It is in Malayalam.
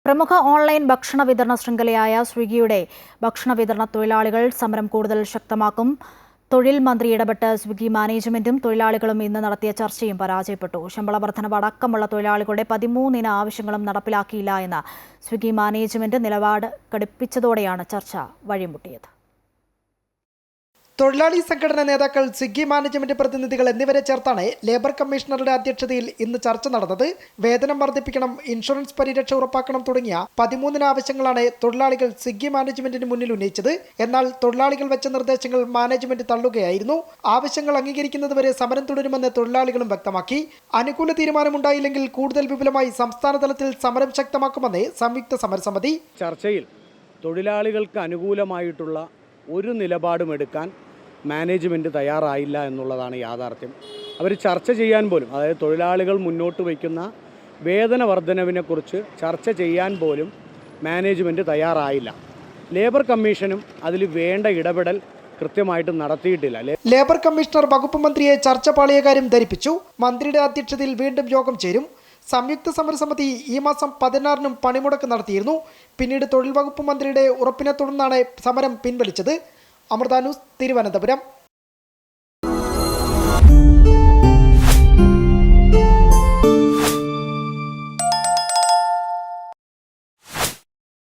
പ്രമുഖ ഓൺലൈൻ ഭക്ഷണ വിതരണ ശൃംഖലയായ സ്വിഗ്ഗിയുടെ ഭക്ഷണ വിതരണ തൊഴിലാളികൾ സമരം കൂടുതൽ ശക്തമാക്കും. തൊഴിൽ മന്ത്രി ഇടപെട്ട് സ്വിഗ്ഗി മാനേജ്മെന്റും തൊഴിലാളികളും ഇന്ന് നടത്തിയ ചർച്ചയും പരാജയപ്പെട്ടു. ശമ്പള വർധനവ് അടക്കമുള്ള തൊഴിലാളികളുടെ 13 ഇന ആവശ്യങ്ങളും നടപ്പിലാക്കിയില്ല എന്ന സ്വിഗ്ഗി മാനേജ്മെന്റ് നിലപാട് കടുപ്പിച്ചതോടെയാണ് ചർച്ച വഴിമുട്ടിയത്. തൊഴിലാളി സംഘടനാ നേതാക്കൾ, സ്വിഗ്ഗി മാനേജ്മെന്റ് പ്രതിനിധികൾ എന്നിവരെ ചേർത്താണ് ലേബർ കമ്മീഷണറുടെ അധ്യക്ഷതയിൽ ഇന്ന് ചർച്ച നടന്നത്. വേതനം വർദ്ധിപ്പിക്കണം, ഇൻഷുറൻസ് പരിരക്ഷ ഉറപ്പാക്കണം തുടങ്ങിയ 13 ആവശ്യങ്ങളാണ് തൊഴിലാളികൾ സ്വിഗ്ഗി മാനേജ്മെന്റിന് മുന്നിൽ ഉന്നയിച്ചത്. എന്നാൽ തൊഴിലാളികൾ വെച്ച നിർദ്ദേശങ്ങൾ മാനേജ്മെന്റ് തള്ളുകയായിരുന്നു. ആവശ്യങ്ങൾ അംഗീകരിക്കുന്നതുവരെ സമരം തുടരുമെന്ന് തൊഴിലാളികളും വ്യക്തമാക്കി. അനുകൂല തീരുമാനമുണ്ടായില്ലെങ്കിൽ കൂടുതൽ വിപുലമായി സംസ്ഥാന തലത്തിൽ സമരം ശക്തമാക്കുമെന്ന് സംയുക്ത സമരസമിതി. ചർച്ചയിൽ തൊഴിലാളികൾക്ക് അനുകൂലമായിട്ടുള്ള ഒരു നിലപാടും എടുക്കാൻ മാനേജ്മെൻറ്റ് തയ്യാറായില്ല എന്നുള്ളതാണ് യാഥാർത്ഥ്യം. അവർ ചർച്ച ചെയ്യാൻ പോലും, അതായത് തൊഴിലാളികൾ മുന്നോട്ട് വയ്ക്കുന്ന വേതന വർധനവിനെക്കുറിച്ച് ചർച്ച ചെയ്യാൻ പോലും മാനേജ്മെൻറ്റ് തയ്യാറായില്ല. ലേബർ കമ്മീഷനും അതിൽ വേണ്ട ഇടപെടൽ കൃത്യമായിട്ട് നടത്തിയിട്ടില്ല. ലേബർ കമ്മീഷണർ വകുപ്പ് മന്ത്രിയെ ചർച്ച പാളിയ കാര്യം ധരിപ്പിച്ചു. മന്ത്രിയുടെ അധ്യക്ഷതയിൽ വീണ്ടും യോഗം ചേരും. സംയുക്ത സമരസമിതി ഈ മാസം 16-നും പണിമുടക്ക് നടത്തിയിരുന്നു. പിന്നീട് തൊഴിൽ വകുപ്പ് മന്ത്രിയുടെ ഉറപ്പിനെ തുടർന്നാണ് സമരം പിൻവലിച്ചത്. അമൃത ന്യൂസ്, തിരുവനന്തപുരം.